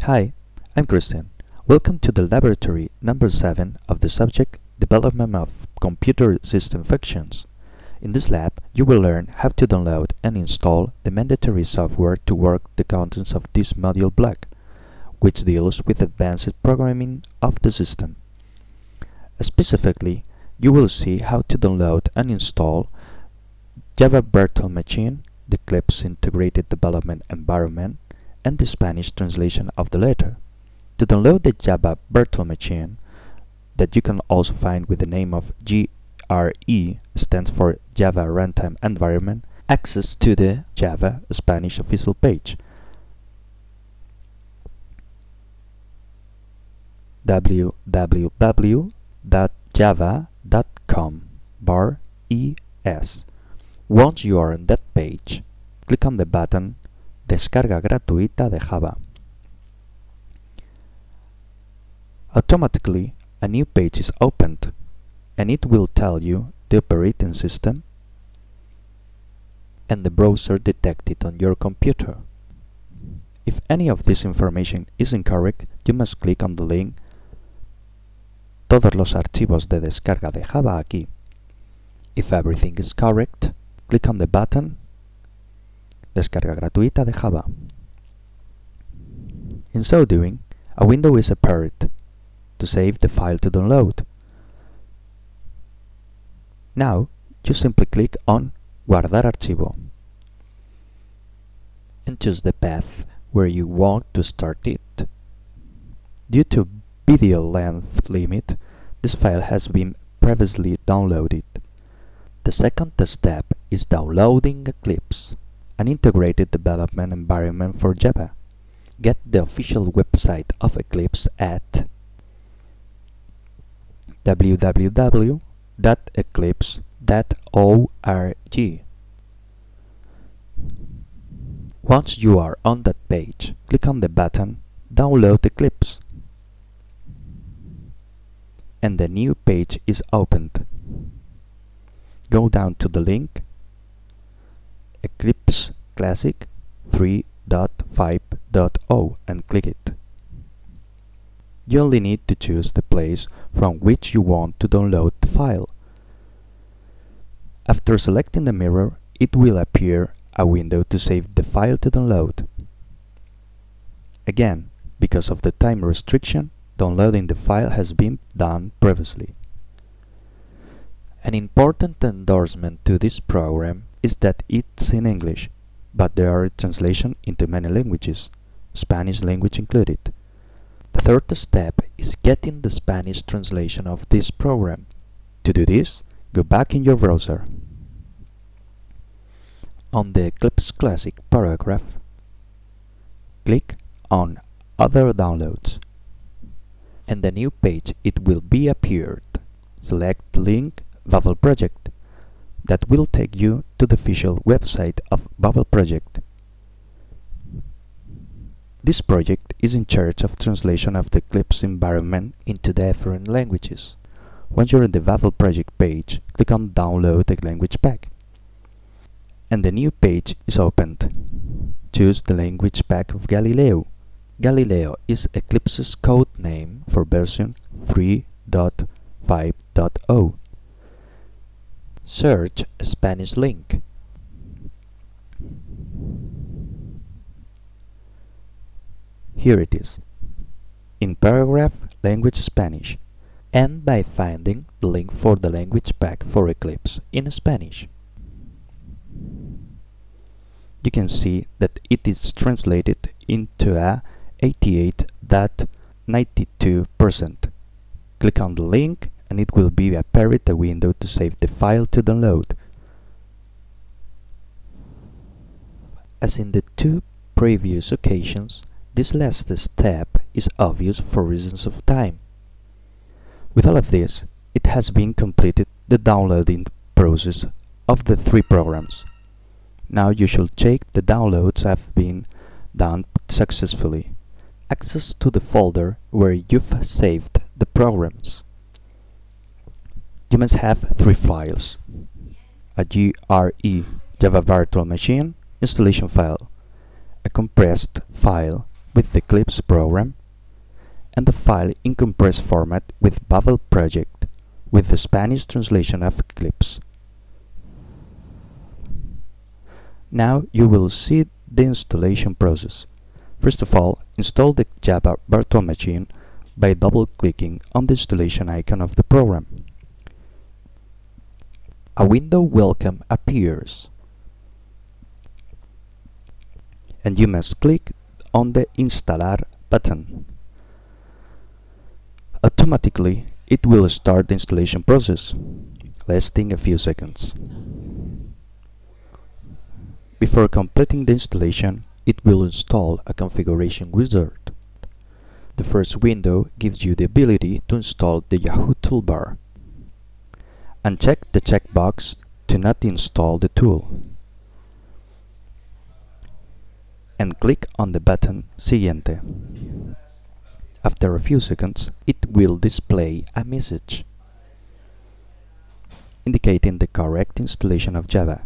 Hi, I'm Christian. Welcome to the laboratory number 7 of the subject Development of Computer System Functions. In this lab, you will learn how to download and install the mandatory software to work the contents of this module block, which deals with advanced programming of the system. Specifically, you will see how to download and install Java Virtual Machine, the Eclipse Integrated Development Environment, and the Spanish translation of the letter. To download the Java Virtual Machine, that you can also find with the name of JRE, stands for Java Runtime Environment, access to the Java Spanish official page www.java.com/es. Once you are on that page, click on the button Descarga gratuita de Java. Automatically, a new page is opened, and it will tell you the operating system and the browser detected on your computer. If any of this information is incorrect, you must click on the link Todos los archivos de descarga de Java aquí. If everything is correct, click on the button Descarga gratuita de Java. In so doing, a window is appeared to save the file to download. Now, you simply click on Guardar archivo and choose the path where you want to start it. Due to video length limit, this file has been previously downloaded. The second step is downloading Eclipse, an integrated development environment for Java. Get the official website of Eclipse at www.eclipse.org. Once you are on that page, click on the button Download Eclipse, and the new page is opened. Go down to the link Eclipse Classic 3.5.0 and click it. You only need to choose the place from which you want to download the file. After selecting the mirror, it will appear a window to save the file to download. Again, because of the time restriction, downloading the file has been done previously. An important endorsement to this program is that it's in English, but there are translations into many languages, Spanish language included. The third step is getting the Spanish translation of this program. To do this, go back in your browser. On the Eclipse Classic paragraph, click on Other Downloads, and the new page it will be appeared. Select the link Babel Project. That will take you to the official website of Babel Project. This project is in charge of translation of the Eclipse environment into different languages. Once you're in the Babel Project page, click on Download the language pack, and the new page is opened. Choose the language pack of Galileo. Galileo is Eclipse's code name for version 3.5.0. Search a Spanish link. Here it is. In paragraph, language Spanish. End by finding the link for the language pack for Eclipse in Spanish. You can see that it is translated into a 88.92%. Click on the link and it will be appeared a window to save the file to download. As in the two previous occasions, this last step is obvious for reasons of time. With all of this, it has been completed the downloading process of the three programs. Now you should check the downloads have been done successfully. Access to the folder where you've saved the programs. You must have three files: a JRE Java Virtual Machine installation file, a compressed file with the Eclipse program, and the file in compressed format with Babel project with the Spanish translation of Eclipse. Now you will see the installation process. First of all, install the Java virtual machine by double-clicking on the installation icon of the program. A window welcome appears, and you must click on the Instalar button. Automatically, it will start the installation process, lasting a few seconds. Before completing the installation, it will install a configuration wizard. The first window gives you the ability to install the Yahoo toolbar. Uncheck the checkbox to not install the tool, and click on the button Siguiente. After a few seconds, it will display a message indicating the correct installation of Java.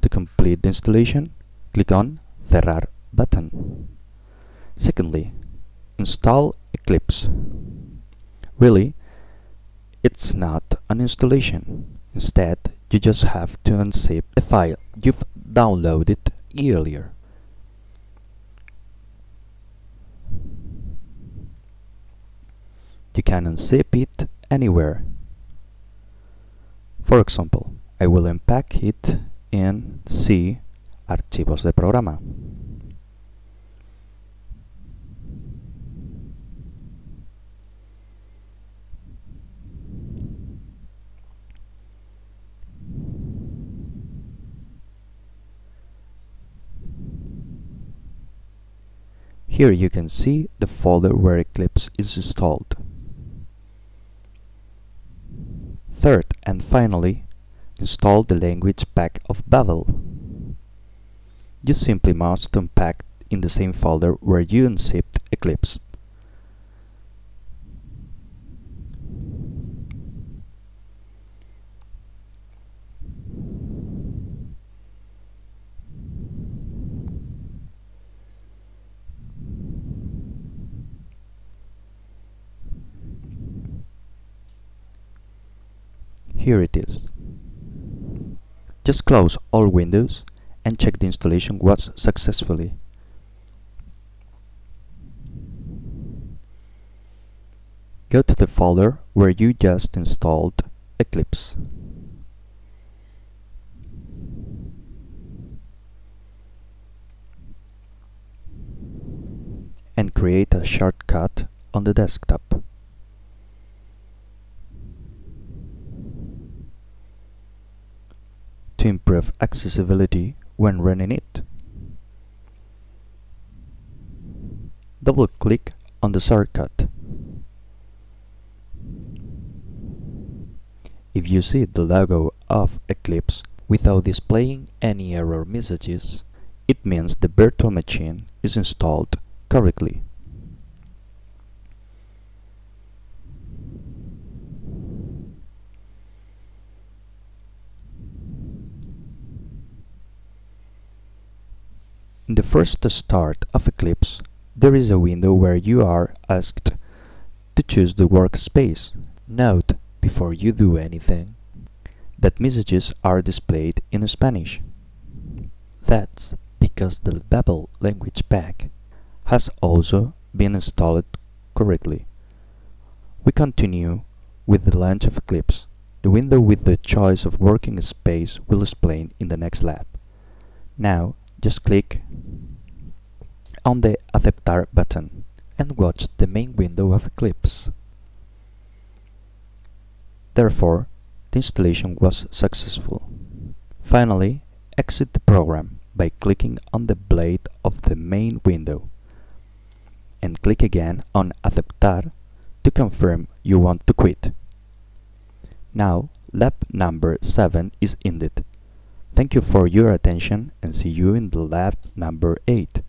To complete the installation, click on Cerrar button. Secondly, install Eclipse. Really, it's not an installation. Instead, you just have to unzip the file you've downloaded earlier. You can unzip it anywhere. For example, I will unpack it in C Archivos de Programa. Here you can see the folder where Eclipse is installed. Third and finally, install the language pack of Babel. You simply must unpack in the same folder where you unzipped Eclipse. Here it is. Just close all windows and check the installation was successfully. Go to the folder where you just installed Eclipse. And create a shortcut on the desktop. To improve accessibility when running it, double-click on the shortcut. If you see the logo of Eclipse without displaying any error messages, it means the virtual machine is installed correctly. In the first start of Eclipse, there is a window where you are asked to choose the workspace. Note, before you do anything, that messages are displayed in Spanish. That's because the Babel language pack has also been installed correctly. We continue with the launch of Eclipse. The window with the choice of working space will explain in the next lab. Now, just click on the Aceptar button and watch the main window of Eclipse. Therefore, the installation was successful. Finally, exit the program by clicking on the blade of the main window and click again on Aceptar to confirm you want to quit. Now, lab number 7 is ended. Thank you for your attention and see you in the lab number 8.